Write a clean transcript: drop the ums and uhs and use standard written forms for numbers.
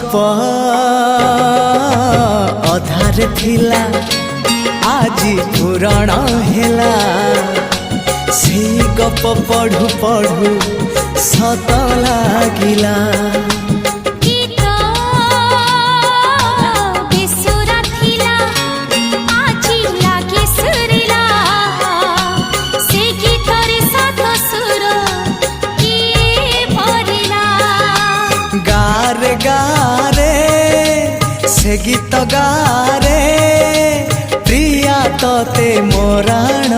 गप अधार थिला आजी पुराण हेला से गप पढ़ु पढ़ु सत लागिला गारे गारे से गीत गारे प्रिया तोते मोराण